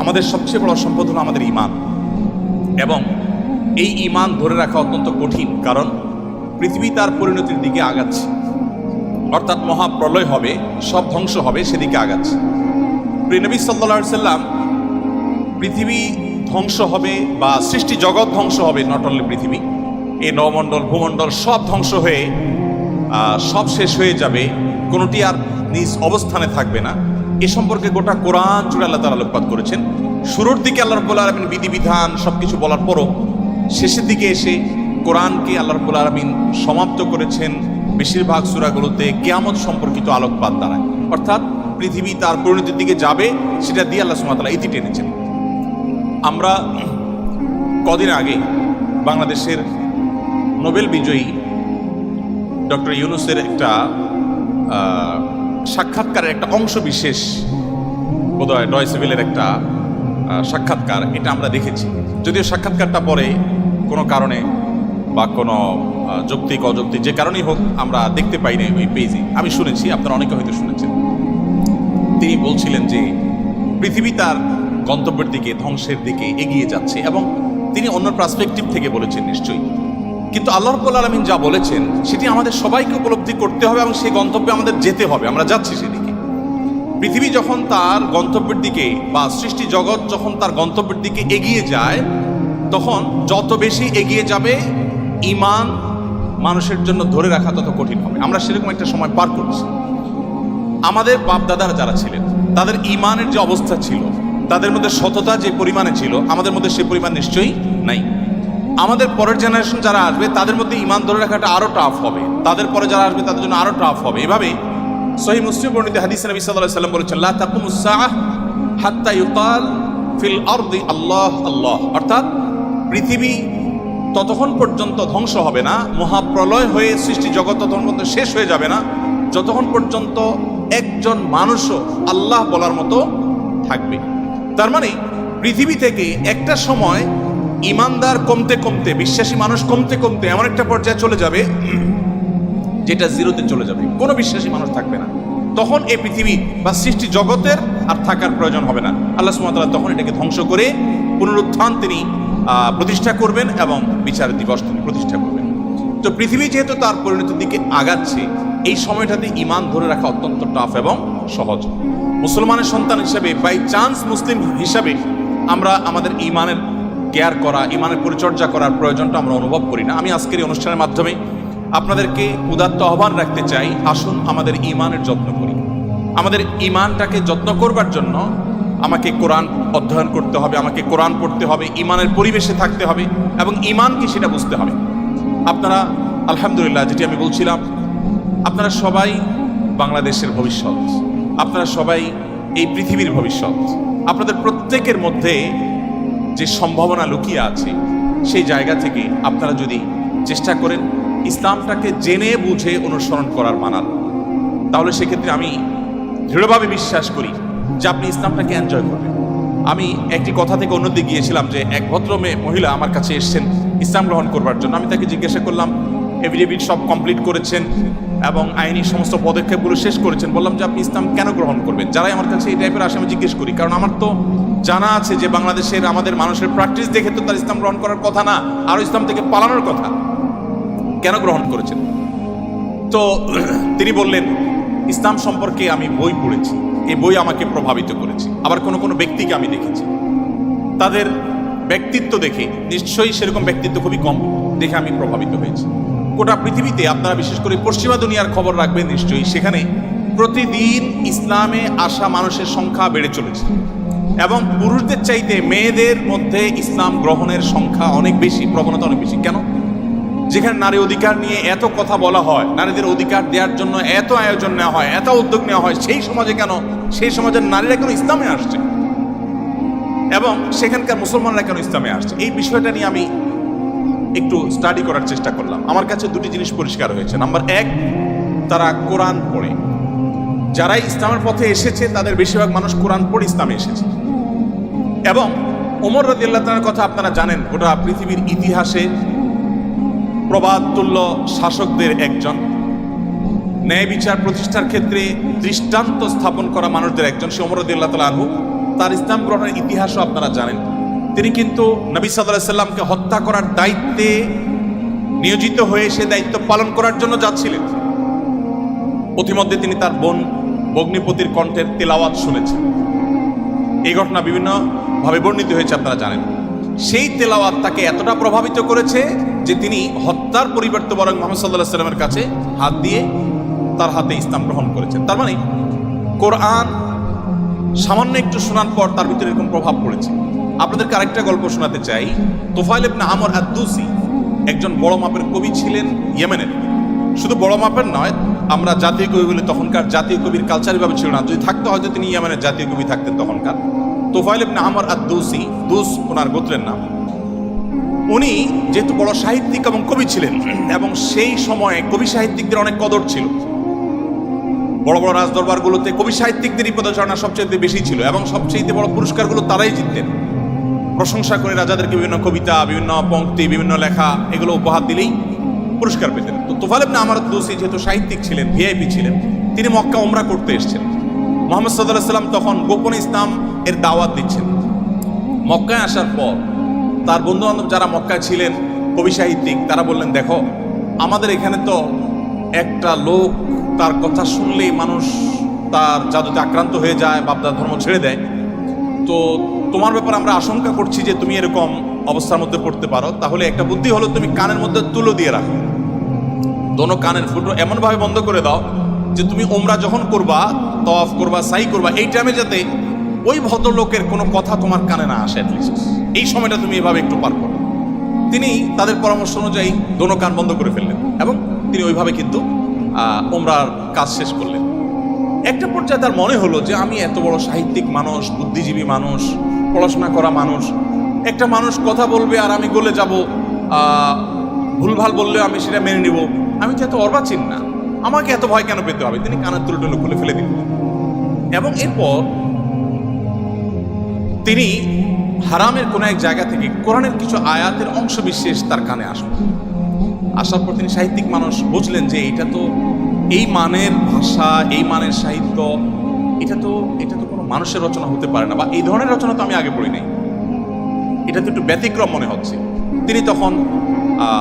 আমাদের সবচেয়ে বড় সম্পদ হলো আমাদের ঈমান, এবং এই ঈমান ধরে রাখা অত্যন্ত কঠিন, কারণ পৃথিবী তার পরিণতির দিকে আগাচ্ছে, অর্থাৎ মহাপ্রলয় হবে, সব ধ্বংস হবে, সেদিকে আগাচ্ছে। প্রিয় নবী সাল্লাল্লাহু আলাইহি সাল্লাম পৃথিবী ধ্বংস হবে বা সৃষ্টি জগৎ ধ্বংস হবে, নট অনলি পৃথিবী, এই নবমণ্ডল ভূমণ্ডল সব ধ্বংস হয়ে সব শেষ হয়ে যাবে, কোনোটি আর নিজ অবস্থানে থাকবে না, এ সম্পর্কে গোটা কোরআন জুড়ে আল্লাহ তাআলা আলোকপাত করেছেন। শুরুর দিকে আল্লাহ রাব্বুল আলামিন বিধিবিধান সবকিছু বলার পরও শেষের দিকে এসে কোরআনকে আল্লাহ রাব্বুল আলামিন সমাপ্ত করেছেন বেশিরভাগ সূরাগুলোতে কিয়ামত সম্পর্কিত আলোকপাত দ্বারা, অর্থাৎ পৃথিবী তার পরিণতির দিকে যাবে সেটা দিয়ে আল্লাহ সুবহানাহু ওয়া তাআলা ইতি টেনেছেন। আমরা কদিন আগে বাংলাদেশের নোবেল বিজয়ী ডক্টর ইউনূসের একটা সাক্ষাৎকারের একটা অংশ বিশেষ, বোধহয় ডয়চে ভেলের একটা সাক্ষাৎকার, এটা আমরা দেখেছি। যদিও সাক্ষাৎকারটা পরে কোনো কারণে বা কোনো যৌক্তিক অযৌক্তিক যে কারণেই হোক আমরা দেখতে পাই না ওই পেজে, আমি শুনেছি, আপনারা অনেকে হয়তো শুনেছেন। তিনি বলছিলেন যে পৃথিবী তার গন্তব্যের দিকে, ধ্বংসের দিকে এগিয়ে যাচ্ছে, এবং তিনি অন্য পার্সপেক্টিভ থেকে বলেছেন নিশ্চয়ই, কিন্তু আল্লাহ রাব্বুল আলামিন যা বলেছেন সেটি আমাদের সবাইকে উপলব্ধি করতে হবে এবং সেই গন্তব্যে আমাদের যেতে হবে। আমরা যাচ্ছি সেদিকে। পৃথিবী যখন তার গন্তব্যের দিকে বা সৃষ্টি জগৎ যখন তার গন্তব্যের দিকে এগিয়ে যায়, তখন যত বেশি এগিয়ে যাবে ঈমান মানুষের জন্য ধরে রাখা তত কঠিন হবে। আমরা সেরকম একটা সময় পার করছি। আমাদের বাপ দাদারা যারা ছিলেন তাদের ঈমানের যে অবস্থা ছিল, তাদের মধ্যে সততা যে পরিমাণে ছিল, আমাদের মধ্যে সেই পরিমাণ নিশ্চয়ই নাই। আমাদের পরের জেনারেশন যারা আসবে তাদের মধ্যে ঈমান ধরে রাখাটা আরো টাফ হবে, তাদের পরে যারা আসবে তাদের জন্য আরো টাফ হবে। এভাবে সহিহ মুসলিম বর্ণিত হাদিসে নবী সাল্লাল্লাহু আলাইহি ওয়াসাল্লাম বলেছেন, লা তাকুমুস সাআহ হাত্তা ইউকাল ফিল আরদি আল্লাহ আল্লাহ, অর্থাৎ পৃথিবী ততক্ষণ পর্যন্ত ধ্বংস হবে না, মহাপ্রলয় হয়ে সৃষ্টি জগৎ ততক্ষণ পর্যন্ত শেষ হয়ে যাবে না, যতক্ষণ পর্যন্ত একজন মানুষও আল্লাহ বলার মতো থাকবে। তার মানে পৃথিবী থেকে একটা সময় ঈমানদার কমতে কমতে, বিশ্বাসী মানুষ কমতে কমতে এমন একটা পর্যায়ে চলে যাবে যেটা জিরোতে চলে যাবে, কোনো বিশ্বাসী মানুষ থাকবে না। তখন এই পৃথিবী বা সৃষ্টি জগতের আর থাকার প্রয়োজন হবে না। আল্লাহ সুবহানাহু ওয়া তাআলা তখন এটাকে ধ্বংস করে পুনরুত্থান তিনি প্রতিষ্ঠা করবেন এবং বিচার দিবস তিনি প্রতিষ্ঠা করবেন। তো পৃথিবী যেহেতু তার পরিণতির দিকে আগাচ্ছে, এই সময়টাতে ঈমান ধরে রাখা অত্যন্ত টাফ এবং সহজ। মুসলমানের সন্তান হিসেবে, বাই চান্স মুসলিম হিসাবে, আমরা আমাদের ঈমানের কেয়ার করা, ঈমানের পরিচর্যা করার প্রয়োজনটা আমরা অনুভব করি না। আমি আজকের এই অনুষ্ঠানের মাধ্যমে আপনাদেরকে উদাত্ত আহ্বান রাখতে চাই, আসুন আমাদের ঈমানের যত্ন করি। আমাদের ঈমানটাকে যত্ন করবার জন্য আমাকে কোরআন অধ্যয়ন করতে হবে, আমাকে কোরআন পড়তে হবে, ঈমানের পরিবেশে থাকতে হবে এবং ঈমান কি সেটা বুঝতে হবে। আপনারা আলহামদুলিল্লাহ, যেটি আমি বলছিলাম, আপনারা সবাই বাংলাদেশের ভবিষ্যৎ, আপনারা সবাই এই পৃথিবীর ভবিষ্যৎ। আপনাদের প্রত্যেকের মধ্যে যে সম্ভাবনা লুকিয়ে আছে, সেই জায়গা থেকে আপনারা যদি চেষ্টা করেন ইসলামটাকে জেনে বুঝে অনুসরণ করার, মানার, তাহলে সেক্ষেত্রে আমি দৃঢ়ভাবে বিশ্বাস করি যে আপনি ইসলামটাকে এনজয় করবেন। আমি একটি কথা থেকে অন্যদিকে গিয়েছিলাম যে এক ভদ্র মহিলা আমার কাছে এসেছেন ইসলাম গ্রহণ করবার জন্য। আমি তাকে জিজ্ঞাসা করলাম, এফিডেভিট সব কমপ্লিট করেছেন এবং আইনি সমস্ত পদক্ষেপগুলো শেষ করেছেন, বললাম যে আপনি ইসলাম কেন গ্রহণ করবেন? যারাই আমার কাছে এই টাইপের আসে আমি জিজ্ঞেস করি, কারণ আমার তো জানা আছে যে বাংলাদেশের আমাদের মানুষের প্র্যাকটিস দেখে তো তার ইসলাম গ্রহণ করার কথা না, আরও ইসলাম থেকে পালানোর কথা। কেন গ্রহণ করেছেন? তো তিনি বললেন, ইসলাম সম্পর্কে আমি বই পড়েছি, এই বই আমাকে প্রভাবিত করেছে। আবার কোনো কোনো ব্যক্তিকে আমি দেখেছি, তাদের ব্যক্তিত্ব দেখে, নিশ্চয়ই সেরকম ব্যক্তিত্ব খুবই কম, দেখে আমি প্রভাবিত হয়েছি। গোটা পৃথিবীতে আপনারা বিশেষ করে পশ্চিমা দুনিয়ার খবর রাখবেন নিশ্চয়ই, সেখানে প্রতিদিন ইসলামে আসা মানুষের সংখ্যা বেড়ে চলেছে এবং পুরুষদের চাইতে মেয়েদের মধ্যে ইসলাম গ্রহণের সংখ্যা অনেক বেশি, প্রবণতা অনেক বেশি। কেন? যেখানে নারী অধিকার নিয়ে এত কথা বলা হয়, নারীদের অধিকার দেওয়ার জন্য এত আয়োজন নেওয়া হয়, এত উদ্যোগ নেওয়া হয়, সেই সমাজে কেন, সেই সমাজের নারীরা কেন ইসলামে আসছে এবং সেখানকার মুসলমানরা কেন ইসলামে আসছে? এই বিষয়টা নিয়ে আমি একটু স্টাডি করার চেষ্টা করলাম। আমার কাছে দুটি জিনিস পরিষ্কার হয়েছে। নাম্বার এক, তারা কোরআন পড়ে। যারাই ইসলামের পথে এসেছে তাদের বেশিরভাগ মানুষ কোরআন পড়ে ইসলামে এসেছে। এবং ওমর রাদিয়াল্লাহু তাআলার কথা আপনারা জানেন, গোটা পৃথিবীর ইতিহাসে প্রবাদতুল্য শাসকদের একজন, ন্যায় বিচার প্রতিষ্ঠার ক্ষেত্রে দৃষ্টান্ত স্থাপন করা মানুষদের একজন, সে ওমর রাদিয়াল্লাহু তাআলা আনহু। তার ইসলাম গ্রহণের ইতিহাসও আপনারা জানেন। তিনি কিন্তু নবী সাল্লাল্লাহু আলাইহি সাল্লামকে হত্যা করার দায়িত্বে নিয়োজিত হয়ে সে দায়িত্ব পালন করার জন্য যাচ্ছিলেন। পথিমধ্যে তিনি তার বোন ভগ্নিপতির কণ্ঠের তেলাওয়াত শুনেছেন। এই ঘটনা বিভিন্ন ভাবে বর্ণিত হয়েছে, আপনারা জানেন। সেই তেলাওয়াত তাকে এতটা প্রভাবিত করেছে যে তিনি হত্যার পরিবর্তে বরং মুহাম্মদ সাল্লাল্লাহু আলাইহি সাল্লামের কাছে হাত দিয়ে তার হাতে ইসলাম গ্রহণ করেছেন। তার মানে কোরআন সামান্য একটু শোনার পর তার ভিতরে এরকম প্রভাব পড়েছে। আপনাদেরকে আরেকটা গল্প শোনাতে চাই। তুফাইল ইবনে আমর আদ-দুসি একজন বড় মাপের কবি ছিলেন ইয়েমেনের। শুধু বড় মাপের নয়, আমরা জাতীয় কবি বলি, তখনকার জাতীয় কবির কালচারিভাবে ছিল না। যদি থাকতো হয়তো তিনি ইয়েমেনের জাতীয় কবি থাকতেন তখনকার। তুফাইল ইবনে আমর আদ-দুসি, দুস ওনার গোত্রের নাম। উনি যেহেতু বড় সাহিত্যিক এবং কবি ছিলেন, এবং সেই সময়ে কবি সাহিত্যিকদের অনেক কদর ছিল। বড় বড় রাজদরবারগুলোতে কবি সাহিত্যিকদেরই পদচারণা সবচেয়ে বেশি ছিল, এবং সবচেয়ে বড় পুরস্কারগুলো তারাই জিততেন। প্রশংসা করে রাজাদেরকে বিভিন্ন কবিতা, বিভিন্ন পংক্তি, বিভিন্ন লেখা এগুলো উপহার দিলেই পুরস্কার পেতেন। তো তুফাইল ইবনে আমর আদ-দুসি যেহেতু সাহিত্যিক ছিলেন, ভিআইপি ছিলেন, তিনি মক্কা উমরা করতে এসেছেন। মুহাম্মদ সাল্লাল্লাহু আলাইহি সাল্লাম তখন গোপনে ইসলাম এর দাওয়াত দিচ্ছেন। মক্কায় আসার পর তার বন্ধু বান্ধব যারা মক্কায় ছিলেন কবি সাহিত্যিক, তারা বললেন, দেখো আমাদের এখানে তো একটা লোক, তার কথা শুনলেই মানুষ তার জাদুতে আক্রান্ত হয়ে যায়, বাপদার ধর্ম ছেড়ে দেয়। তো তোমার ব্যাপারে আমরা আশঙ্কা করছি যে তুমি এরকম অবস্থার মধ্যে পড়তে পারো। তাহলে একটা বুদ্ধি হলো, তুমি কানের মধ্যে তুলো দিয়ে রাখো, দোনো কানের ফুটো এমনভাবে বন্ধ করে দাও যে তুমি উমরা যখন করবা, তওয়াফ করবা, সাই করবা, এই টাইমে যাতে ওই ভদ্রলোকের কোনো কথা তোমার কানে না আসে। অ্যাটলিস্ট এই সময়টা তুমি এভাবে একটু পার করো। তিনি তাদের পরামর্শ অনুযায়ী দোনো কান বন্ধ করে ফেললেন, এবং তিনি ওইভাবে কিন্তু উমরার কাজ শেষ করলেন। একটা পর্যায়ে তার মনে হলো যে আমি এত বড় সাহিত্যিক মানুষ, বুদ্ধিজীবী মানুষ, পড়াশোনা করা মানুষ, একটা মানুষ কথা বলবে আর আমি গলে যাব, ভুলভাল বললেও আমি সেটা মেনে নিব, আমি তো এত অর্বাচীন না, আমাকে এত ভয় কেন পেতে হবে। তিনি কানের তুলো খুলে ফেলে দিলেন, এবং এরপর তিনি হারামের কোন এক জায়গা থেকে কোরআনের কিছু আয়াতের অংশ বিশেষ তার কানে আসলো। আসার পর তিনি সাহিত্যিক মানুষ, বুঝলেন যে এটা তো এই মানের ভাষা, এই মানের সাহিত্য, এটা তো কোনো মানুষের রচনা হতে পারে না, বা এই ধরনের রচনা তো আমি আগে পড়ি নাই, এটা তো একটু ব্যতিক্রম মনে হচ্ছে। তিনি তখন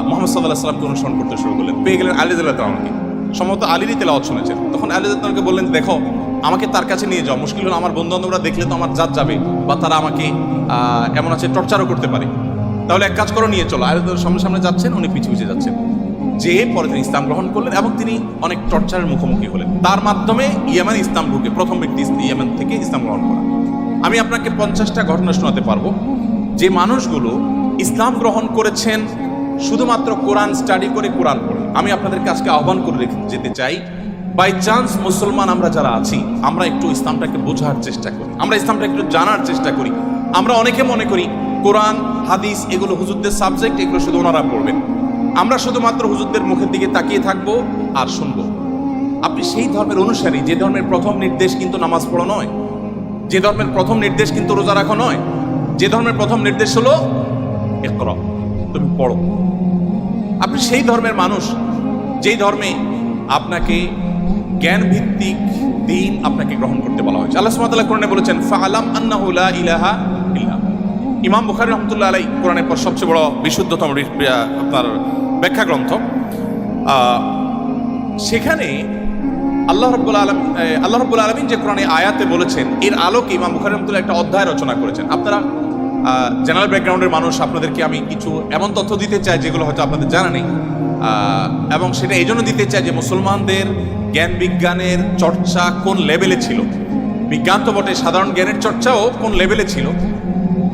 মুহাম্মদ সাল্লাল্লাহু আলাইহি সাল্লামকে অনুসরণ করতে শুরু করলেন। পেয়ে গেলেন আলী রাদিয়াল্লাহু তাআলাকে, সম্ভবত আলীরই তেলাওয়াত শুনেছেন। তখন আলী রাদিয়াল্লাহু তাআলাকে বললেন, দেখো আমাকে তার কাছে নিয়ে যাও, মুশকিল হলো আমার বন্ধু বান্ধবরা দেখলে তো আমার জাত যাবে, বা তারা আমাকে এমন আছে টর্চারও করতে পারে। তাহলে এক কাজ করো, নিয়ে চলো। আলী রাদিয়াল্লাহু সামনে সামনে যাচ্ছেন, উনি পিছু পিছিয়ে যাচ্ছেন। যে পরে তিনি ইসলাম গ্রহণ করলেন, এবং তিনি অনেক টর্চারের মুখোমুখি হলেন। তার মাধ্যমে ইয়েমেন ইসলাম ঢুকে প্রথম ব্যক্তি ইয়েমেন থেকে ইসলাম গ্রহণ করা। আমি আপনাকে 50টা ঘটনা শোনাতে পারবো যে মানুষগুলো ইসলাম গ্রহণ করেছেন শুধুমাত্র কোরআন স্টাডি করে, কোরআন পড়ে। আমি আপনাদেরকে আজকে আহ্বান করে যেতে চাই, বাই চান্স মুসলমান আমরা যারা আছি, আমরা একটু ইসলামটাকে বোঝার চেষ্টা করি, আমরা ইসলামটা একটু জানার চেষ্টা করি। আমরা অনেকে মনে করি কোরআন হাদিস এগুলো হুজুরদের সাবজেক্ট, এগুলো শুধু ওনারা পড়বেন, আমরা শুধুমাত্র হুজুরদের মুখের দিকে তাকিয়ে থাকবো আর শুনবো। আপনি সেই ধর্মের অনুসারী, যে ধর্মের প্রথম নির্দেশ কিন্তু নামাজ পড়া নয়, যে ধর্মের প্রথম নির্দেশ কিন্তু রোজা রাখা নয়, যে ধর্মের প্রথম নির্দেশ হলো ইকরা, তুমি পড়ো। আপনি সেই ধর্মের মানুষ, যেই ধর্মে আপনাকে জ্ঞান ভিত্তিক দ্বীন আপনাকে গ্রহণ করতে বলা হয়েছে। আল্লাহ সুবহানাহু ওয়া তাআলা কোরআনে বলেছেন, ফাআলাম আন্নাহু লা ইলাহা ইল্লা। ইমাম বুখারী রাহমাতুল্লাহ আলাইহি কোরআনের পর সবচেয়ে বড় বিশুদ্ধতম আপনার ব্যাখ্যা গ্রন্থ, সেখানে আল্লাহ রাব্বুল আলামিন যে কোরআনে আয়াতে বলেছেন, এর আলোকে ইমাম বুখারী রাহমাতুল্লাহ একটা অধ্যায় রচনা করেছেন। আপনারা জেনারেল ব্যাকগ্রাউন্ডের মানুষ, আপনাদেরকে আমি কিছু এমন তথ্য দিতে চাই যেগুলো হয়তো আপনাদের জানা নেই, এবং সেটা এই জন্য দিতে চাই যে মুসলমানদের জ্ঞান বিজ্ঞানের চর্চা কোন লেভেলে ছিল, বিজ্ঞান তো বটে, সাধারণ জ্ঞানের চর্চাও কোন লেভেলে ছিল।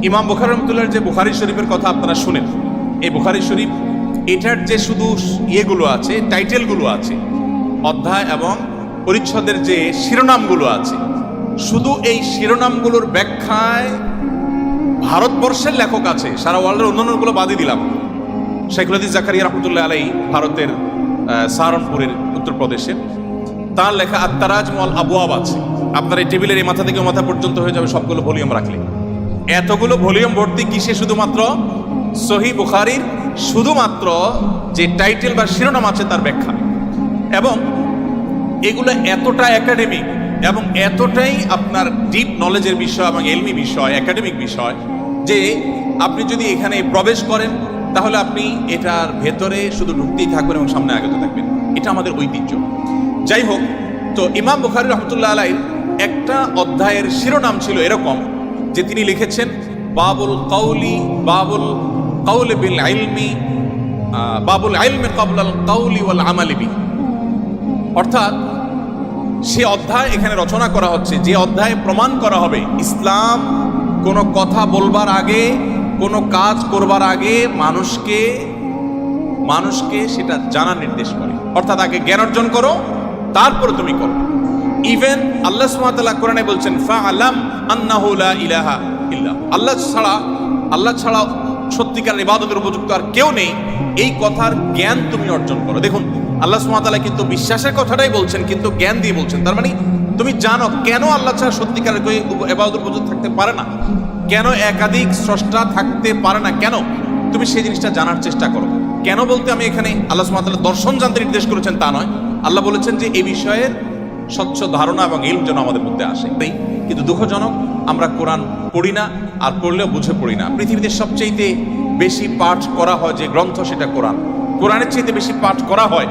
ইমাম বুখারী রাহমাতুল্লাহর যে বুখারী শরীফের কথা আপনারা শুনেন, এই বুখারী শরীফ এটার যে শুধু ইয়েগুলো আছে, টাইটেলগুলো আছে, অধ্যায় এবং পরিচ্ছদের যে শিরোনামগুলো আছে, শুধু এই শিরোনামগুলোর ব্যাখ্যায় ভারতবর্ষের লেখক আছে, সারা ওয়ার্ল্ডের অন্যান্যগুলো বাদই দিলাম। শাইখুল হাদিস জাকারিয়া রাহমাতুল্লাহ আলাইহি ভারতের সাহারানপুরের উত্তরপ্রদেশের, তার লেখা আত-তারাজুম ওয়াল আবওয়াব আছে। আপনার এই টেবিলের এই মাথা থেকে মাথা পর্যন্ত হয়ে যাবে সবগুলো ভলিউম রাখলে। এতগুলো ভলিউম ভর্তি কিসে? শুধুমাত্র সহিহ বুখারীর শুধুমাত্র যে টাইটেল বা শিরোনাম আছে তার ব্যাখ্যা। এবং এগুলো এতটা একাডেমিক, এবং এতটাই আপনার ডিপ নলেজের বিষয় এবং এলমি বিষয়, একাডেমিক বিষয়, যে আপনি যদি এখানে প্রবেশ করেন তাহলে আপনি এটার ভেতরে শুধু ঢুকতেই থাকবেন এবং সামনে আগতে থাকবেন। এটা আমাদের ঐতিহ্য। যাই হোক, তো ইমাম বুখারী রহমতুল্লাহ আলাইহির একটা অধ্যায়ের শিরোনাম ছিল এরকম যে তিনি লিখেছেন বাবুল কাউলি বিল ইলমি, বাবুল ইলমি ক্বাবলাল কাউলি ওয়াল আমালি বিহি। অর্থাৎ সে অধ্যায় এখানে রচনা করা হচ্ছে যে অধ্যায়ে প্রমাণ করা হবে ইসলাম কোনো কথা বলবার আগে, কোনো কাজ করবার আগে মানুষকে সেটা জানার নির্দেশ করে। অর্থাৎ আগে জ্ঞান অর্জন করো, তারপরে তুমি করো। ইভেন আল্লাহ সুবহানাহু ওয়া তাআলা কোরআনে বলছেন ফাআলাম আন্নাহু লা ইলাহা ইল্লা, আল্লাহ ছাড়া সত্যিকার ইবাদতের উপযুক্ত আর কেউ নেই, এই কথার জ্ঞান তুমি অর্জন করো। দেখুন, আল্লাহ সুবহানাহু ওয়া তাআলা কিন্তু বিশ্বাসের কথাটাই বলছেন, কিন্তু জ্ঞান দিয়ে বলছেন। তার মানে তুমি জানো কেন আল্লাহ ছাড়া সত্যিকার ইবাদতের উপযুক্ত থাকতে পারে না, কেন একাধিক স্রষ্টা থাকতে পারে না, কেন তুমি সেই জিনিসটা জানার চেষ্টা করো। কেন বলতে আমি এখানে আল্লাহ সুবহানাহু ওয়া তাআলা দর্শন জানতে নির্দেশ করেছেন তা নয়, আল্লাহ বলেছেন যে এই বিষয়ের স্বচ্ছ ধারণা এবং ইলম যেন আমাদের মধ্যে আসে। কিন্তু দুঃখজনক, আমরা কোরআন পড়ি না, আর পড়লেও বুঝে পড়ি না। পৃথিবীতে সবচেয়ে বেশি পাঠ করা হয় যে গ্রন্থ সেটা কোরআন। কোরআনের চাইতে বেশি পাঠ করা হয়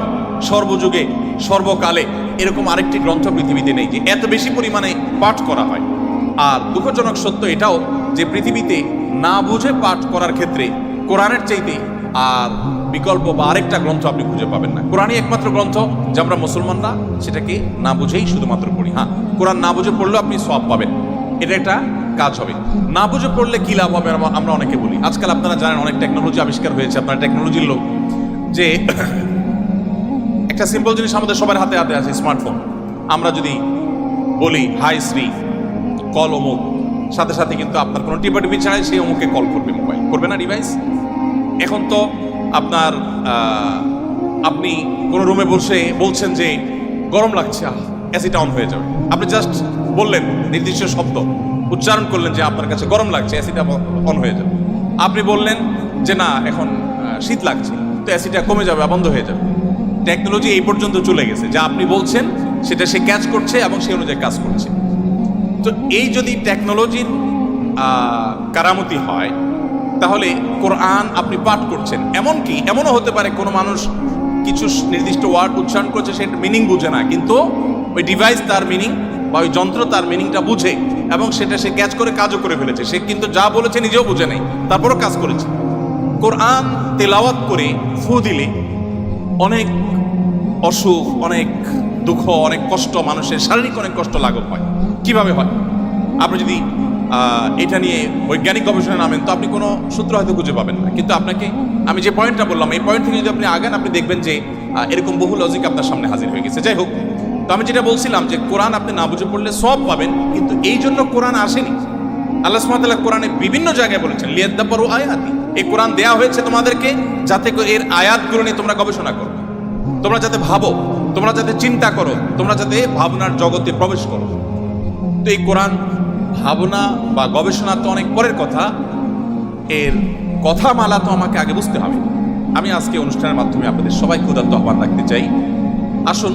সর্বযুগে সর্বকালে এরকম আরেকটি গ্রন্থ পৃথিবীতে নেই যে এত বেশি পরিমাণে পাঠ করা হয়। আর দুঃখজনক সত্য এটাও যে পৃথিবীতে না বুঝে পাঠ করার ক্ষেত্রে কোরআনের চাইতে আর বিকল্প বা আরেকটা গ্রন্থ আপনি খুঁজে পাবেন না। কোরআনই একমাত্র গ্রন্থ যে আমরা মুসলমানরা সেটাকে না বুঝেই শুধুমাত্র পড়ি। হ্যাঁ, কোরআন না বুঝে পড়লেও আপনি সওয়াব পাবেন, এটা একটা কাজ হবে। না বুঝে পড়লে কি লাভ হবে আমরা অনেকে বলি। আজকাল আপনারা জানেন অনেক টেকনোলজি আবিষ্কার হয়েছে, আপনারা টেকনোলজির লোক, যে একটা সিম্পল জিনিস আমাদের সবার হাতে হাতে আছে, স্মার্টফোন। আমরা যদি বলি হাই শ্রী কল অমুক, সাথে সাথে কিন্তু আপনার কোনো টিপাটিপি ছাড়াই সেই অমুকে কল করবে, মোবাইল করবে না ডিভাইস। এখন তো আপনার আপনি কোনো রুমে বসে বলছেন যে গরম লাগছে, এসিটা অন হয়ে যাবে। আপনি জাস্ট বললেন, নির্দিষ্ট শব্দ উচ্চারণ করলেন যে আপনার কাছে গরম লাগছে, এসিটা অন হয়ে যাবে। আপনি বললেন যে না এখন শীত লাগছে, তো এসিটা কমে যাবে, বন্ধ হয়ে যাবে। টেকনোলজি এই পর্যন্ত চলে গেছে, যা আপনি বলছেন সেটা সে ক্যাচ করছে এবং সেই অনুযায়ী কাজ করছে। তো এই যদি টেকনোলজির কারামতি হয়, তাহলে কোরআন আপনি পাঠ করছেন, এমনকি এমনও হতে পারে কোনো মানুষ কিছু নির্দিষ্ট ওয়ার্ড উচ্চারণ করছে, সেটা মিনিং বুঝে না, কিন্তু ওই ডিভাইস তার মিনিং বা ওই যন্ত্র তার মিনিংটা বুঝে এবং সেটা সে ক্যাচ করে কাজও করে ফেলেছে। সে কিন্তু যা বলেছে নিজেও বুঝে নেই, তারপরও কাজ করেছে। কোরআন তেলাওয়াত করে ফু দিলে অনেক অসুখ, অনেক দুঃখ, অনেক কষ্ট, মানুষের শারীরিক অনেক কষ্ট লাঘব হয়। কিভাবে হয়? আপনি যদি এটা নিয়ে বৈজ্ঞানিক গবেষণা নামেন তো আপনি কোনো সূত্র হয়তো খুঁজে পাবেন না, কিন্তু আপনাকে আমি যে পয়েন্টটা বললাম এই পয়েন্ট থেকে যদি আপনি আগান, আপনি দেখবেন যে এরকম বহু লজিক আপনার সামনে হাজির হয়ে গেছে। যাই হোক, তো আমি যেটা বলছিলাম যে কোরআন আপনি না বুঝে পড়লে সওয়াব পাবেন, কিন্তু এই জন্য কোরআন আসেনি। আল্লাহ সুবহানাহু ওয়া তাআলা কোরআনে বিভিন্ন জায়গায় বলেছেন লিয়াদাব্বারু আয়াতি, এই কোরআন দেয়া হয়েছে তোমাদেরকে যাতে এর আয়াতগুলো নিয়ে তোমরা গবেষণা করো, তোমরা যাতে ভাবো, তোমরা যাতে চিন্তা করো, তোমরা যাতে ভাবনার জগতে প্রবেশ করো। তো এই কোরআন ভাবনা বা গবেষণা তো অনেক পরের কথা, এর কথামালা তো আমাকে আগে বুঝতে হবে। আমি আজকে অনুষ্ঠানের মাধ্যমে আপনাদের সবাই ক্ষুধার্ত আহ্বান রাখতে চাই, আসুন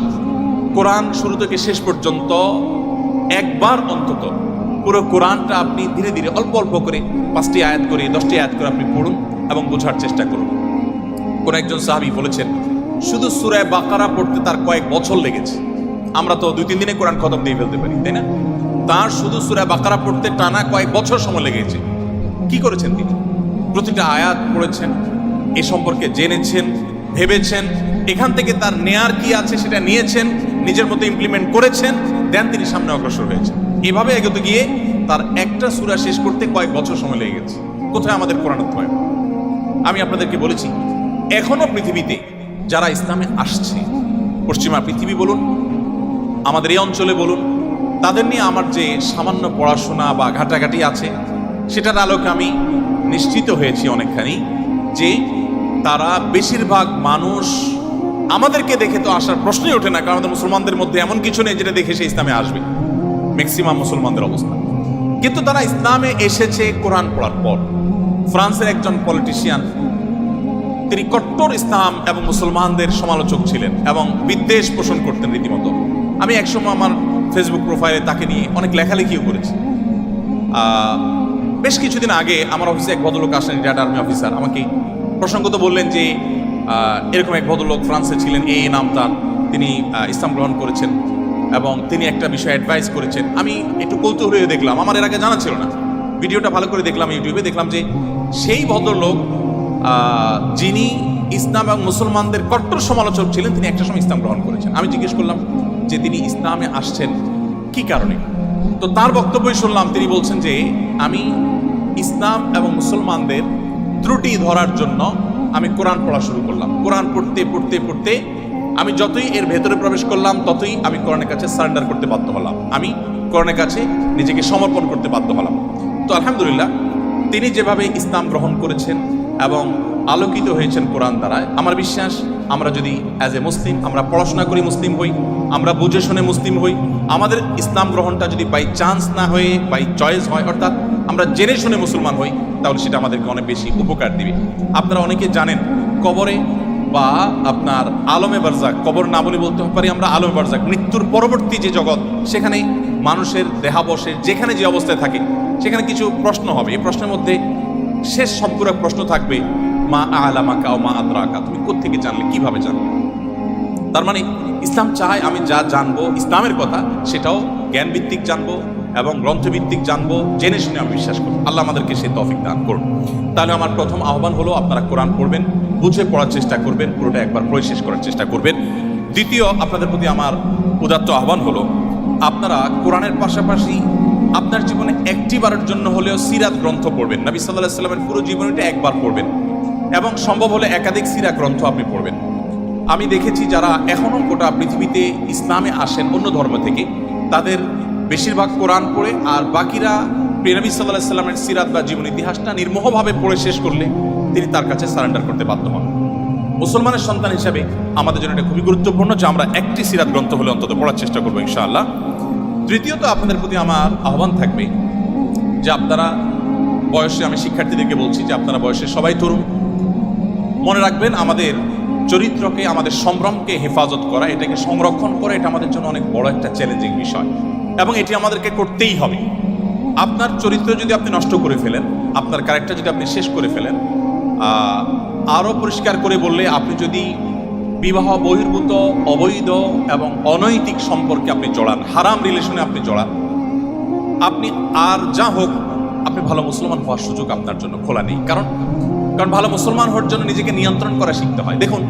কোরআন শুরু থেকে শেষ পর্যন্ত একবার অন্তত পুরো কোরআনটা আপনি ধীরে ধীরে অল্প অল্প করে 5টি আয়াত করে 10টি আয়াত করে আপনি পড়ুন এবং বোঝার চেষ্টা করুন। কোন একজন সাহাবী বলেছেন শুধু সূরা বাকারা পড়তে তার কয়েক বছর লেগেছে। আমরা তো 2-3 দিনে কোরআন খতম দিয়ে ফেলতে পারি, তাই না? তার শুধু সূরা বাকারা পড়তে টানা কয়েক বছর সময় লেগেছে। কি করেছেন তিনি? প্রতিটা আয়াত পড়েছেন, এ সম্পর্কে জেনেছেন, ভেবেছেন, এখান থেকে তার নেয়ার কি আছে সেটা নিয়েছেন, নিজের মতো ইমপ্লিমেন্ট করেছেন, দেন তিনি সামনে অগ্রসর হয়েছেন। এভাবে এগোতে গিয়ে তার একটা সূরা শেষ করতে কয়েক বছর সময় লেগে গেছে। কোথায় আমাদের কোরআন অধ্যয়ন? আমি আপনাদেরকে বলেছি, এখনো পৃথিবীতে যারা ইসলামে আসছে, পশ্চিমা পৃথিবী বলুন, আমাদের এই অঞ্চলে বলুন, তাদের নিয়ে আমার যে সামান্য পড়াশোনা বা ঘাটাঘাটি আছে সেটার আলোকে আমি নিশ্চিত হয়েছি অনেকখানি যে তারা বেশিরভাগ মানুষ আমাদেরকে দেখে তো আসার প্রশ্নই ওঠে না, কারণ আমাদের মুসলমানদের মধ্যে এমন কিছু নেই যেটা দেখে সে ইসলামে আসবে, ম্যাক্সিমাম মুসলমানদের অবস্থা। কিন্তু তারা ইসলামে এসেছে কোরআন পড়ার পর। ফ্রান্সের একজন পলিটিশিয়ান, তিনি কট্টর ইসলাম এবং মুসলমানদের সমালোচক ছিলেন এবং বিদ্বেষ পোষণ করতেন রীতিমতো। আমি একসময় আমার ফেসবুক প্রোফাইলে তাকে নিয়ে অনেক লেখালেখিও করেছি। বেশ কিছুদিন আগে আমার অফিসে এক ভদ্রলোক আসেন, রিটায়ার্ড আর্মি অফিসার, আমাকে প্রসঙ্গত বললেন যে এরকম এক ভদ্রলোক ফ্রান্সে ছিলেন, এই নাম তার, তিনি ইসলাম গ্রহণ করেছেন এবং তিনি একটা বিষয়ে অ্যাডভাইস করেছেন। আমি একটু কৌতূহল হয়ে দেখলাম, আমার এর আগে জানা ছিল না, ভিডিওটা ভালো করে দেখলাম ইউটিউবে, দেখলাম যে সেই ভদ্রলোক যিনি ইসলাম এবং মুসলমানদের কট্টর সমালোচক ছিলেন, তিনি একটা সময় ইসলাম গ্রহণ করেছেন। আমি জিজ্ঞেস করলাম যে তিনি ইসলামে আসছেন কি কারণে, তো তার বক্তব্যই শুনলাম, তিনি বলছেন যে আমি ইসলাম এবং মুসলমানদের ত্রুটি ধরার জন্য আমি কোরআন পড়া শুরু করলাম। কোরআন পড়তে পড়তে পড়তে আমি যতই এর ভেতরে প্রবেশ করলাম ততই আমি কোরআনের কাছে সারেন্ডার করতে বাধ্য হলাম, আমি কোরআনের কাছে নিজেকে সমর্পণ করতে বাধ্য হলাম। তো আলহামদুলিল্লাহ তিনি যেভাবে ইসলাম গ্রহণ করেছেন এবং আলোকিত হয়েছেন কোরআন দ্বারায়, আমার বিশ্বাস আমরা যদি অ্যাজ এ মুসলিম আমরা পড়াশোনা করি মুসলিম হই, আমরা বুঝে শুনে মুসলিম হই, আমাদের ইসলাম গ্রহণটা যদি বাই চান্স না হয়ে বাই চয়েস হয়, অর্থাৎ আমরা জেনে শুনে মুসলমান হই, তাহলে সেটা আমাদেরকে অনেক বেশি উপকার দিবে। আপনারা অনেকে জানেন কবরে বা আপনার আলমে বারজাক, কবর না বলে বলতে পারি আমরা আলমে বারজাক, মৃত্যুর পরবর্তী যে জগৎ, সেখানে মানুষের দেহাবশের যেখানে যে অবস্থায় থাকে সেখানে কিছু প্রশ্ন হবে। এই প্রশ্নের মধ্যে শেষ সবগুলো প্রশ্ন থাকবে মা আলামাকা ও মা আদরাকা, তুমি কোত্থেকে জানলে, কিভাবে জানলে। তার মানে ইসলাম চায় আমি যা জানবো ইসলামের কথা সেটাও জ্ঞানভিত্তিক জানবো এবং গ্রন্থভিত্তিক জানবো, জেনে শুনে আমি বিশ্বাস করবো। আল্লাহ আমাদেরকে সেই তৌফিক দান করুন। তাহলে আমার প্রথম আহ্বান হলো আপনারা কোরআন পড়বেন, বুঝে পড়ার চেষ্টা করবেন, পুরোটা একবার পড়ে শেষ করার চেষ্টা করবেন। দ্বিতীয়, আপনাদের প্রতি আমার উদাত্ত আহ্বান হলো আপনারা কোরআনের পাশাপাশি আপনার জীবনে একটি বারের জন্য হলেও সিরাত গ্রন্থ পড়বেন। নবী সাল্লাল্লাহু আলাইহি ওয়াসাল্লামের পুরো জীবনীটা একবার পড়বেন এবং সম্ভব হলে একাধিক সিরা গ্রন্থ আপনি পড়বেন। আমি দেখেছি যারা এখনও গোটা পৃথিবীতে ইসলামে আসেন অন্য ধর্ম থেকে, তাদের বেশিরভাগ কোরআন পড়ে, আর বাকিরা প্রিয় নবী সাল্লাল্লাহু আলাইহি ওয়াসাল্লামের সিরাত বা জীবন ইতিহাসটা নির্মোহভাবে পড়ে শেষ করলে তিনি তার কাছে সারেন্ডার করতে বাধ্য হন। মুসলমানের সন্তান হিসাবে আমাদের জন্য এটা খুবই গুরুত্বপূর্ণ যে আমরা একটি সিরাত গ্রন্থ হলে অন্তত পড়ার চেষ্টা করবো ইনশাআল্লাহ। তৃতীয়ত, আপনাদের প্রতি আমার আহ্বান থাকবে যে আপনারা বয়সে, আমি শিক্ষার্থীদেরকে বলছি যে আপনারা বয়সে সবাই তরুণ, মনে রাখবেন আমাদের চরিত্রকে, আমাদের সম্ভ্রমকে হেফাজত করা, এটাকে সংরক্ষণ করা, এটা আমাদের জন্য অনেক বড় একটা চ্যালেঞ্জিং বিষয় এবং এটি আমাদেরকে করতেই হবে। আপনার চরিত্র যদি আপনি নষ্ট করে ফেলেন, আপনার ক্যারেক্টার যদি আপনি শেষ করে ফেলেন, আরও পরিষ্কার করে বললে আপনি যদি বিবাহ বহির্ভূত, অবৈধ এবং অনৈতিক সম্পর্কে আপনি জড়ান, হারাম রিলেশনে আপনি জড়ান, আপনি আর যা হোক আপনি ভালো মুসলমান হওয়ার সুযোগ আপনার জন্য খোলা নেই। কারণ ভালো মুসলমান হওয়ার জন্য নিজেকে নিয়ন্ত্রণ করা শিখতে হয়। দেখুন,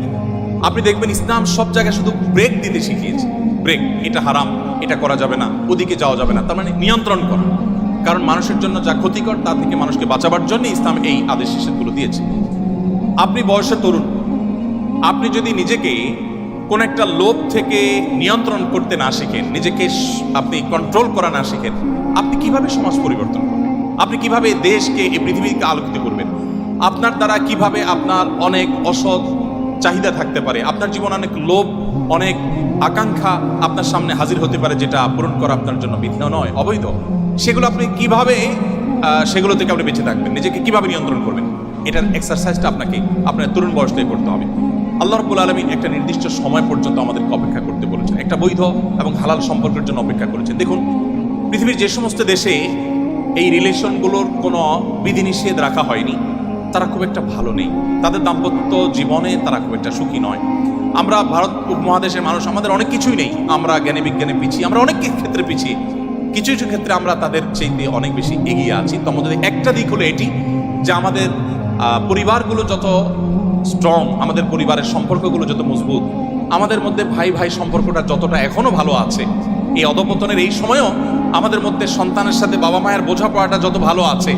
আপনি দেখবেন ইসলাম সব জায়গায় শুধু ব্রেক দিতে শিখিয়েছে, ব্রেক, এটা হারাম, এটা করা যাবে না, ওদিকে যাওয়া যাবে না, তার মানে নিয়ন্ত্রণ করা। কারণ মানুষের জন্য যা ক্ষতিকর তা থেকে মানুষকে বাঁচাবার জন্য ইসলাম এই আদেশ নিষেধগুলো দিয়েছে। আপনি বয়সে তরুণ, আপনি যদি নিজেকে কোন একটা লোভ থেকে নিয়ন্ত্রণ করতে না শিখেন, নিজেকে আপনি কন্ট্রোল করা না শিখেন, আপনি কিভাবে সমাজ পরিবর্তন করবেন? আপনি কিভাবে দেশকে, এই পৃথিবীকে আলোকিত করবেন? আপনার দ্বারা কিভাবে আপনার অনেক অসৎ চাহিদা থাকতে পারে, আপনার জীবনে অনেক লোভ, অনেক আকাঙ্ক্ষা আপনার সামনে হাজির হতে পারে, যেটা পূরণ করা আপনার জন্য বিধেয় নয়, অবৈধ। সেগুলো আপনি কিভাবে সেগুলো থেকে আপনি বেঁচে থাকবেন, নিজেকে কিভাবে নিয়ন্ত্রণ করবেন, এটার এক্সারসাইজটা আপনাকে আপনার তরুণ বয়স থেকে করতে হবে। আল্লাহ রাব্বুল আলামিন একটা নির্দিষ্ট সময় পর্যন্ত আমাদেরকে অপেক্ষা করতে বলেছেন, একটা বৈধ এবং হালাল সম্পর্কের জন্য অপেক্ষা করেছেন। দেখুন, পৃথিবীর যে সমস্ত দেশে এই রিলেশনগুলোর কোনো বিধিনিষেধ রাখা হয়নি, তারা খুব একটা ভালো নেই, তাদের দাম্পত্য জীবনে তারা খুব একটা সুখী নয়। আমরা ভারত উপমহাদেশের মানুষ, আমাদের অনেক কিছুই নেই, আমরা জ্ঞানে বিজ্ঞানে পিছিয়ে, আমরা অনেক ক্ষেত্রে পিছিয়ে, কিছু কিছু ক্ষেত্রে আমরা তাদের চাইতে অনেক বেশি এগিয়ে আছি। তো আমাদের একটা দিক হলো এটি যে আমাদের পরিবারগুলো যত স্ট্রং, আমাদের পরিবারের সম্পর্কগুলো যত মজবুত, আমাদের মধ্যে ভাই ভাই সম্পর্কটা যতটা এখনো ভালো আছে, এই অধপতনের এই সময়ও আমাদের মধ্যে সন্তানের সাথে বাবা মায়ের বোঝাপড়াটা যত ভালো আছে,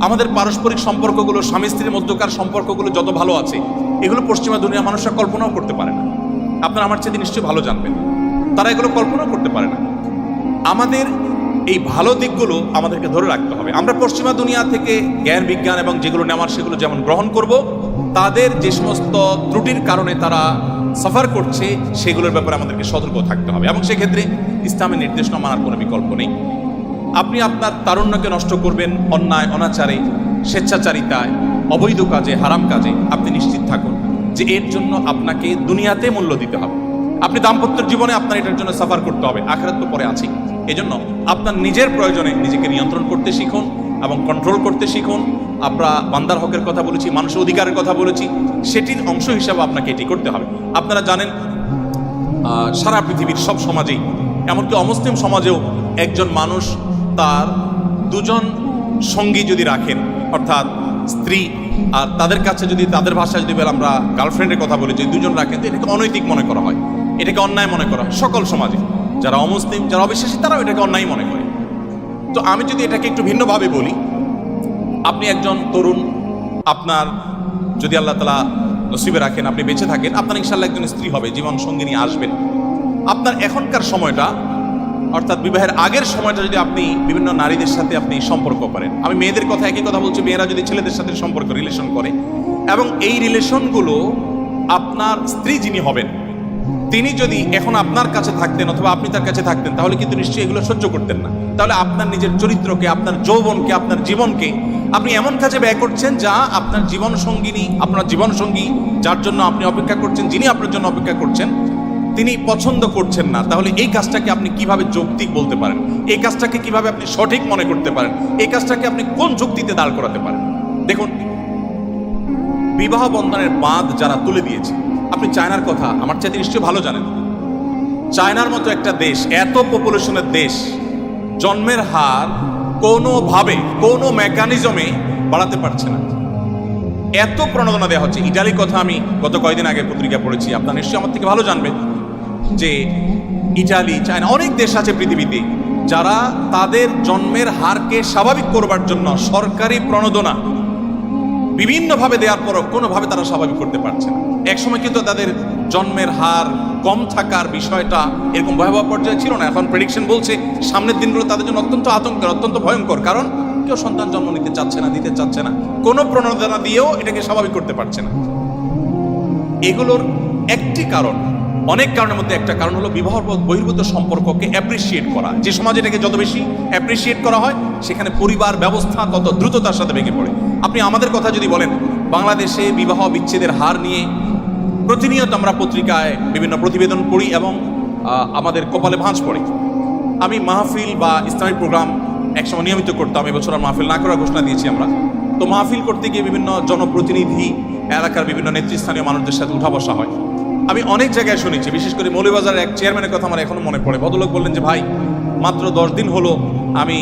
আমাদের পারস্পরিক সম্পর্কগুলো, স্বামী স্ত্রীর মধ্যকার সম্পর্কগুলো যত ভালো আছে, এগুলো পশ্চিমা দুনিয়ার মানুষরা কল্পনাও করতে পারে না। আপনারা আমার চেয়ে নিশ্চয়ই ভালো জানবেন, তারা এগুলো কল্পনাও করতে পারে না। আমাদের এই ভালো দিকগুলো আমাদেরকে ধরে রাখতে হবে। আমরা পশ্চিমা দুনিয়া থেকে জ্ঞান বিজ্ঞান এবং যেগুলো নেওয়ার সেগুলো যেমন গ্রহণ করব, তাদের যে সমস্ত ত্রুটির কারণে তারা সাফার করছে সেগুলোর ব্যাপারে আমাদেরকে সতর্ক থাকতে হবে এবং সেক্ষেত্রে ইসলামের নির্দেশনা মানার কোনো বিকল্প নেই। আপনি আপনার তারুণ্যকে নষ্ট করবেন অন্যায়, অনাচারে, স্বেচ্ছাচারিতায়, অবৈধ কাজে, হারাম কাজে, আপনি নিশ্চিত থাকুন যে এর জন্য আপনাকে দুনিয়াতে মূল্য দিতে হবে। আপনি দাম্পত্যের জীবনে আপনার এটার জন্য সাফার করতে হবে, আখিরাত তো পরে আছে। এজন্য আপনার নিজের প্রয়োজনে নিজেকে নিয়ন্ত্রণ করতে শিখুন এবং কন্ট্রোল করতে শিখুন। আমরা বান্দার হকের কথা বলেছি, মানুষের অধিকারের কথা বলেছি, সেটির অংশ হিসাবে আপনাকে এটি করতে হবে। আপনারা জানেন সারা পৃথিবীর সব সমাজেই, এমনকি অমুসলিম সমাজেও একজন মানুষ তার দুজন সঙ্গী যদি রাখেন, অর্থাৎ স্ত্রী আর তাদের কাছে যদি তাদের ভাষায় যদি আমরা গার্লফ্রেন্ডের কথা বলি, যদি দুজন রাখেন তো এটাকে অনৈতিক মনে করা হয়, এটাকে অন্যায় মনে করা হয়। সকল সমাজে যারা অমুসলিম, যারা অবিশ্বাসী, তারাও এটাকে অন্যায় মনে করে। তো আমি যদি এটাকে একটু ভিন্নভাবে বলি, আপনি একজন তরুণ, আপনার যদি আল্লাহ তাআলা নসিবে রাখেন, আপনি বেঁচে থাকেন, আপনার ইনশাআল্লাহ একজন স্ত্রী হবে, জীবন সঙ্গিনী আসবেন। আপনার এখনকার সময়টা, অর্থাৎ বিবাহের আগের সময়টা যদি আপনি বিভিন্ন নারীদের সাথে আপনি সম্পর্ক করেন, আমি মেয়েদের কথা একই কথা বলছি, মেয়েরা যদি ছেলেদের সাথে সম্পর্ক রিলেশন করে এবং এই রিলেশনগুলো আপনার স্ত্রী যিনি হবেন তিনি যদি এখন আপনার কাছে থাকতেন অথবা আপনি তার কাছে থাকতেন, তাহলে কিন্তু নিশ্চয়ই এগুলো সহ্য করতেন না। তাহলে আপনার নিজের চরিত্রকে, আপনার যৌবনকে, আপনার জীবনকে আপনি এমন কাজে ব্যয় করছেন যা আপনার জীবন সঙ্গিনী, আপনার জীবন সঙ্গী যার জন্য আপনি অপেক্ষা করছেন, যিনি আপনার জন্য অপেক্ষা করছেন, তিনি পছন্দ করছেন না। তাহলে এই কাজটাকে আপনি কিভাবে যৌক্তিক বলতে পারেন? এই কাজটাকে কিভাবে আপনি সঠিক মনে করতে পারেন? এই কাজটাকে আপনি কোন যুক্তিতে দাঁড় করাতে পারেন? দেখুন, বিবাহ বন্ধনের বাঁধ যারা তুলে দিয়েছে, আপনি চায়নার কথা আমার চাইতে নিশ্চয়ই ভালো জানেন। চায়নার মতো একটা দেশ, এত পপুলেশনের দেশ, জন্মের হার কোনোভাবে কোনো মেকানিজমে বাড়াতে পারছে না, এত প্রণোদনা দেওয়া হচ্ছে। ইটালির কথা আমি গত কয়েকদিন আগে পত্রিকা পড়েছি, আপনারা নিশ্চয়ই আমার থেকে ভালো জানবেন যে ইটালি, চায়না, অনেক দেশ আছে পৃথিবীতে যারা তাদের জন্মের হারকে স্বাভাবিক করবার জন্য সরকারি প্রণোদনা বিভিন্নভাবে দেওয়ার পরও কোনোভাবে তারা স্বাভাবিক করতে পারছে না। একসময় কিন্তু তাদের জন্মের হার কম থাকার বিষয়টা এরকম ভয়াবহ পর্যায়ে ছিল না। এখন প্রেডিকশন বলছে সামনের দিনগুলো তাদের জন্য অত্যন্ত আতঙ্কের, অত্যন্ত ভয়ঙ্কর। কারণ কেউ সন্তান জন্ম নিতে চাচ্ছে না, দিতে চাচ্ছে না, কোনো প্রণোদনা দিয়েও এটাকে স্বাভাবিক করতে পারছে না। এগুলোর একটি কারণ, অনেক কারণের মধ্যে একটা কারণ হলো বিবাহ বহির্ভূত সম্পর্ককে অ্যাপ্রিসিয়েট করা। যে সমাজে এটাকে যত বেশি অ্যাপ্রিসিয়েট করা হয়, সেখানে পরিবার ব্যবস্থা তত দ্রুততার সাথে ভেঙে পড়ে। আপনি আমাদের কথা যদি বলেন, বাংলাদেশে বিবাহ বিচ্ছেদের হার নিয়ে প্রতিনিয়ত আমরা পত্রিকায় বিভিন্ন প্রতিবেদন পড়ি এবং আমাদের কপালে ভাঁজ পড়ে। আমি মাহফিল বা ইসলামিক প্রোগ্রাম একসময় নিয়মিত করতাম, এবছর আর মাহফিল না করার ঘোষণা দিয়েছি আমরা। তো মাহফিল করতে গিয়ে বিভিন্ন জনপ্রতিনিধি, এলাকার বিভিন্ন নেতৃস্থানীয় মানুষদের সাথে উঠা বসা হয়। আমি অনেক জায়গায় শুনেছি, বিশেষ করে মৌলভীবাজারের এক চেয়ারম্যানের কথা আমার এখনো মনে পড়ে। ভদ্রলোক বললেন যে, ভাই, মাত্র 10 দিন হলো আমি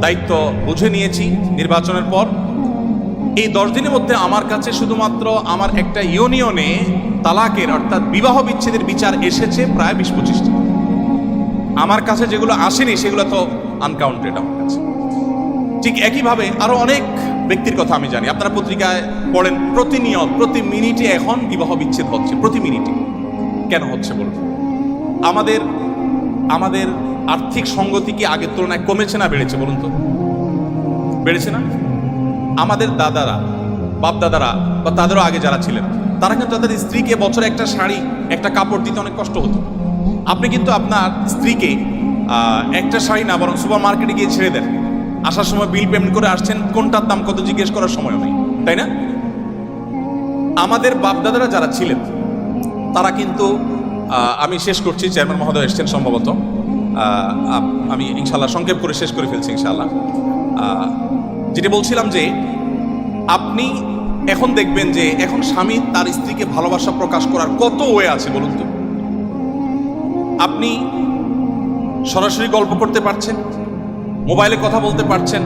দায়িত্ব বুঝে নিয়েছি নির্বাচনের পর। এই 10 দিনের মধ্যে আমার কাছে শুধুমাত্র আমার একটা ইউনিয়নে তালাকের, অর্থাৎ বিবাহ বিচ্ছেদের বিচার এসেছে প্রায় 20-25টি। আমার কাছে যেগুলো আসেনি সেগুলো তো আনকাউন্টেড আমার কাছে। ঠিক একইভাবে আরো অনেক ব্যক্তির কথা আমি জানি, আপনারা পত্রিকায় পড়েন, প্রতিনিয়ত প্রতি মিনিটে এখন বিবাহ বিচ্ছেদ হচ্ছে, প্রতি মিনিটে। কেন হচ্ছে বলুন? আমাদের আর্থিক সঙ্গতি কি আগের তুলনায় কমেছে না বেড়েছে বলুন তো? বেড়েছে না? আমাদের দাদারা, বাপ দাদারা বা তাদেরও আগে যারা ছিলেন, তারা কিন্তু তাদের স্ত্রীকে বছরে একটা শাড়ি, একটা কাপড় দিতে অনেক কষ্ট হতো। আপনি কিন্তু আপনার স্ত্রীকে একটা শাড়ি না, বরং সুপার মার্কেটে গিয়ে ছেড়ে দেন, আসার সময় বিল পেমেন্ট করে আসছেন, কোনটার দাম কত জিজ্ঞেস করার সময়ও নেই, তাই না? আমাদের বাপদাদারা যারা ছিলেন তারা কিন্তু, আমি শেষ করছি, চেয়ারম্যান মহোদয় এসছেন সম্ভবত, আমি ইনশাল্লাহ সংক্ষেপ করে শেষ করে ফেলছি ইনশাল্লাহ। যেটা বলছিলাম যে আপনি এখন দেখবেন যে এখন স্বামী তার স্ত্রীকে ভালোবাসা প্রকাশ করার কত ওয়ে আছে বলুন তো। আপনি সরাসরি গল্প করতে পারছেন, মোবাইলে কথা বলতে পারছেন,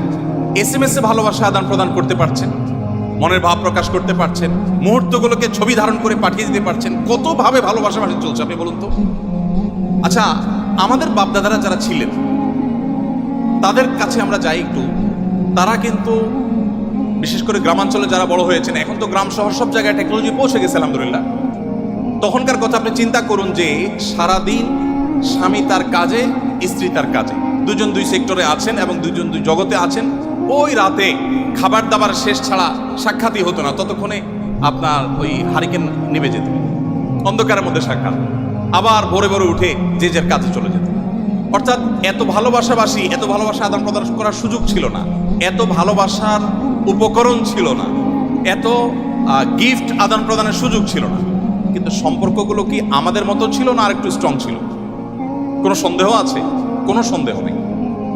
SMS-এ ভালোবাসা আদান প্রদান করতে পারছেন, মনের ভাব প্রকাশ করতে পারছেন, মুহূর্তগুলোকে ছবি ধারণ করে পাঠিয়ে দিতে পারছেন। কতভাবে ভালোবাসা চলছে আপনি বলুন তো। আচ্ছা, আমাদের বাপদাদারা যারা ছিলেন তাদের কাছে আমরা যাই একটু, তারা কিন্তু বিশেষ করে গ্রামাঞ্চলে যারা বড় হয়েছেন, এখন তো গ্রাম শহর সব জায়গায় টেকনোলজি পৌঁছে গেছে আলহামদুলিল্লাহ। তখনকার কথা আপনি চিন্তা করুন যে সারাদিন স্বামী তার কাজে, স্ত্রী তার কাজে, দুজন দুই সেক্টরে আছেন এবং দুজন দুই জগতে আছেন। ওই রাতে খাবার দাবার শেষ ছাড়া সাক্ষাৎই হতো না, ততক্ষণে আপনার ওই হারিকেন নিভে যেত, অন্ধকারের মধ্যে সাক্ষাৎ, আবার ভোরে ভোরে উঠে যে যার কাজে চলে যেত। অর্থাৎ এত ভালোবাসাবাসী, এত ভালোবাসা আদান প্রদান করার সুযোগ ছিল না, এত ভালোবাসার উপকরণ ছিল না, এত গিফট আদান প্রদানের সুযোগ ছিল না। কিন্তু সম্পর্কগুলো কি আমাদের মতো ছিল না আর একটু স্ট্রং ছিল? কোনো সন্দেহ আছে? কোনো সন্দেহ নেই।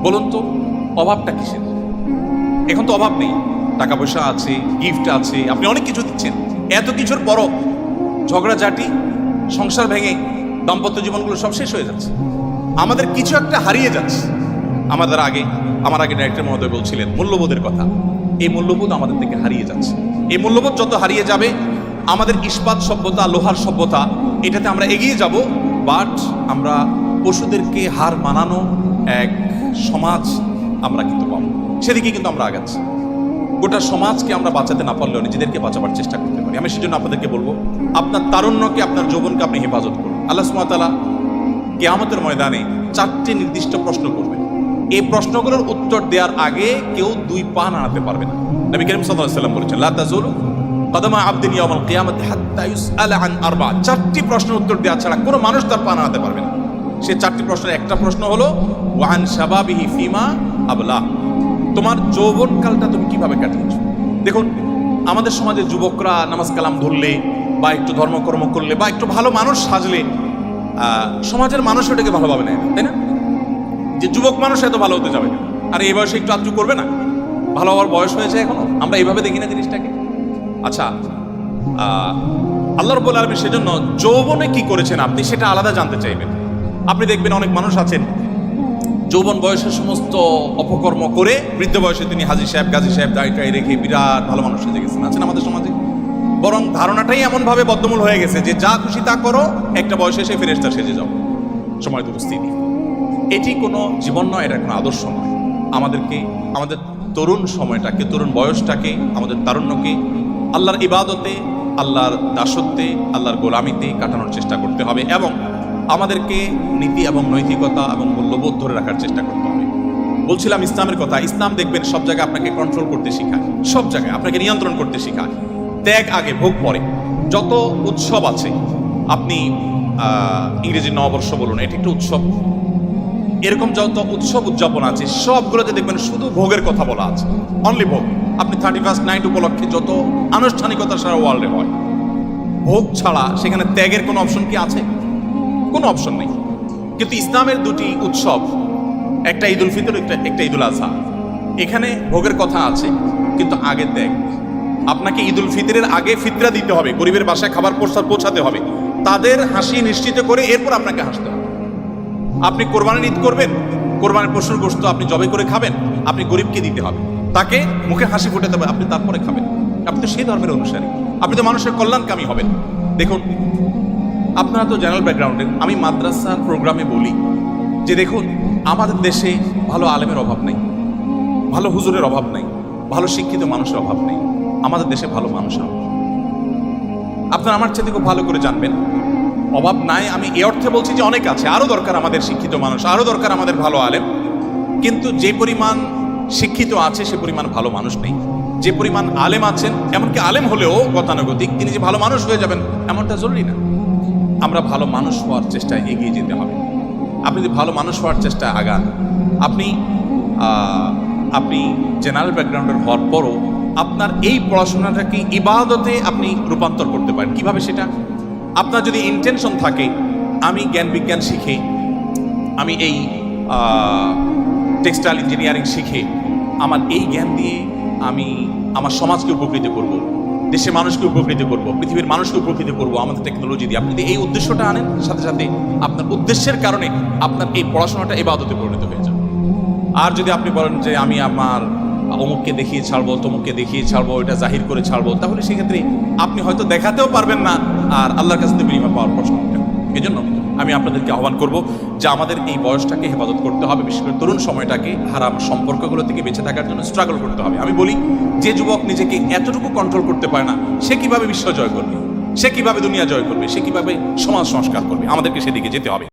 বলুন তো অভাবটা কিসের? এখন তো অভাব নেই, টাকা পয়সা আছে, গিফট আছে, আপনি অনেক কিছু দিচ্ছেন। এত কিছুর পরও ঝগড়াঝাটি, সংসার ভেঙে দাম্পত্য জীবনগুলো সব শেষ হয়ে যাচ্ছে। আমাদের কিছু একটা হারিয়ে যাচ্ছে। আমার আগে ডাইরেক্টর মহোদয় বলছিলেন মূল্যবোধের কথা। এই মূল্যবোধ আমাদের থেকে হারিয়ে যাচ্ছে। এই মূল্যবোধ যত হারিয়ে যাবে, আমাদের ইস্পাত সভ্যতা, লোহার সভ্যতা, এটাতে আমরা এগিয়ে যাব, বাট আমরা পশুদেরকে হার মানানো এক সমাজ আমরা কিন্তু পাবো। সেদিকে কিন্তু আমরা আগাচ্ছি। গোটা সমাজকে আমরা বাঁচাতে না পারলেও নিজেদেরকে বাঁচাবার চেষ্টা করতে পারি। আমি সেজন্য আপনাদেরকে বলবো, আপনার তারুণ্যকে, আপনার যৌবনকে আপনি হেফাজত করুন। আল্লাহ সুবহানাহু ওয়া তাআলা কিয়ামতের ময়দানে 4টি নির্দিষ্ট প্রশ্ন করবেন। এই প্রশ্নগুলোর উত্তর দেওয়ার আগে কেউ 2 পা নাড়াতে পারবে না। নবী করিম সাল্লাল্লাহু আলাইহি ওয়াসাল্লাম বলেছেন, লা তাযুলু কদমা আবদিন ইয়াউমাল কিয়ামাতি হাত্তা ইউসআলা আন আরবা। 4টি প্রশ্নের উত্তর দেওয়া ছাড়া কোনো মানুষ তার পা নাড়াতে পারবে না। সেই 4টি প্রশ্নের একটা প্রশ্ন হলো ওয়া আন শাবাবিহি ফিমা আবলা। তোমার যৌবনকালটা তুমি কিভাবে কাটিয়েছো? দেখুন, আমাদের সমাজের যুবকরা নামাজ কালাম ধরলে বা একটু ধর্মকর্ম করলে বা একটু ভালো মানুষ সাজলে সমাজের মানুষ ওটাকে ভালোভাবে নেয়, তাই না? যে যুবক মানুষ এত ভালো হতে যাবে, আর এই বয়সে একটু আত্মু করবে না, ভালো হওয়ার বয়স হয়েছে এখনো। আমরা এইভাবে দেখি না জিনিসটাকে। আচ্ছা, আল্লাহ রাব্বুল আলামিন সেজন্য যৌবনে কি করেছেন আপনি সেটা আলাদা জানতে চাইবেন। আপনি দেখবেন অনেক মানুষ আছেন যৌবন বয়সে সমস্ত অপকর্ম করে বৃদ্ধ বয়সে তিনি হাজী সাহেব, গাজী সাহেব, দাড়ি রেখে বিরাট ভালো মানুষ সেজে গেছেন। আছেন আমাদের সমাজে। বরং ধারণাটাই এমনভাবে বদ্ধমূল হয়ে গেছে যে যা খুশি তা করো, একটা বয়সে এসে ফেরেশতা সেজে যাও, সময় তো উপস্থিতি। এটি কোনো জীবন নয়, এটা কোনো আদর্শ নয়। আমাদেরকে আমাদের তরুণ সময়টাকে, তরুণ বয়সটাকে, আমাদের তারুণ্যকে আল্লাহর ইবাদতে, আল্লাহর দাসত্বে, আল্লাহর গোলামিতে কাটানোর চেষ্টা করতে হবে এবং আমাদেরকে নীতি এবং নৈতিকতা এবং মূল্যবোধ ধরে রাখার চেষ্টা করতে হবে। বলছিলাম ইসলামের কথা। ইসলাম দেখবেন সব জায়গায় আপনাকে কন্ট্রোল করতে শেখায়, সব জায়গায় আপনাকে নিয়ন্ত্রণ করতে শেখায়। ত্যাগ আগে, ভোগ পরে। যত উৎসব আছে, আপনি ইংরেজি নববর্ষ বলুন, এটি একটা উৎসব। এরকম যত উৎসব উদযাপন আছে সবগুলোতে দেখবেন শুধু ভোগের কথা বলা আছে, অনলি ভোগ। আপনি 31st নাইট উপলক্ষে যত আনুষ্ঠানিকতা সারা ওয়ার্ল্ডে হয়, ভোগ ছাড়া সেখানে ত্যাগের কোনো অপশন কি আছে? কোনো অপশন নেই। কিন্তু ইসলামের 2টি উৎসব, একটা ঈদ উল ফিতর, একটা ঈদ উল আজহা, এখানে ভোগের কথা আছে কিন্তু আগে ত্যাগ। আপনাকে ঈদ উল ফিতরের আগে ফিতরা দিতে হবে, গরিবের বাসায় খাবার পৌঁছাতে হবে, তাদের হাসি নিশ্চিত করে এরপর আপনাকে হাসতে হবে। আপনি কোরবানির ঈদ করবেন, কোরবানির পশুর গোশত আপনি জবাই করে খাবেন, আপনি গরিবকে দিতে হবে, তাকে মুখে হাসি ফোটাতে হবে, আপনি তারপরে খাবেন। আপনি তো সেই ধর্মের অনুসারী, আপনি তো মানুষের কল্যাণকামী হবেন। দেখুন, আপনারা তো জেনারেল ব্যাকগ্রাউন্ডের, আমি মাদ্রাসার প্রোগ্রামে বলি যে দেখুন, আমাদের দেশে ভালো আলেমের অভাব নেই, ভালো হুজুরের অভাব নেই, ভালো শিক্ষিত মানুষের অভাব নেই। আমাদের দেশে ভালো মানুষের অভাব। আপনারা আমার চেয়ে খুব ভালো করে জানবেন, অভাব নাই আমি এ অর্থে বলছি যে অনেক আছে, আরও দরকার আমাদের শিক্ষিত মানুষ, আরও দরকার আমাদের ভালো আলেম। কিন্তু যে পরিমাণ শিক্ষিত আছে সে পরিমাণ ভালো মানুষ নেই। যে পরিমাণ আলেম আছেন, এমনকি আলেম হলেও গতানুগতিক তিনি যে ভালো মানুষ হয়ে যাবেন এমনটা জরুরি না। আমরা ভালো মানুষ হওয়ার চেষ্টায় এগিয়ে যেতে হবে। আপনি যদি ভালো মানুষ হওয়ার চেষ্টায় আগান, আপনি জেনারেল ব্যাকগ্রাউন্ডের হওয়ার পরও আপনার এই পড়াশোনাটাকে ইবাদতে আপনি রূপান্তর করতে পারেন। কিভাবে সেটা? আপনার যদি ইন্টেনশন থাকে আমি জ্ঞান বিজ্ঞান শিখে, আমি এই টেক্সটাইল ইঞ্জিনিয়ারিং শিখে আমার এই জ্ঞান দিয়ে আমি আমার সমাজকে উপকৃত করব, দেশের মানুষকে উপকৃত করব, পৃথিবীর মানুষকে উপকৃত করব আমাদের টেকনোলজি দিয়ে, আপনি যদি এই উদ্দেশ্যটা আনেন, সাথে সাথে আপনার উদ্দেশ্যের কারণে আপনার এই পড়াশোনাটা ইবাদতে পরিণত হয়ে যাবে। আর যদি আপনি বলেন যে আমি আমার অমুককে দেখিয়ে ছাড়বো, তমুককে দেখিয়ে ছাড়বো, এটা জাহির করে ছাড়বো, তাহলে সেক্ষেত্রে আপনি হয়তো দেখাতেও পারবেন না আর আল্লাহর কাছে বিনিময় পাওয়ার প্রশ্ন উঠবে। এই জন্য আমি আপনাদেরকে আহ্বান করব যে আমাদের এই বয়সটাকে হেফাজত করতে হবে, বিশেষ করে তরুণ সময়টাকে হারাম সম্পর্কগুলো থেকে বেঁচে থাকার জন্য স্ট্রাগল করতে হবে। আমি বলি, যে যুবক নিজেকে এতটুকু কন্ট্রোল করতে পারে না, সে কিভাবে বিশ্ব জয় করবে, সে কিভাবে দুনিয়া জয় করবে, সে কিভাবে সমাজ সংস্কার করবে? আমাদেরকে সেদিকে যেতে হবে।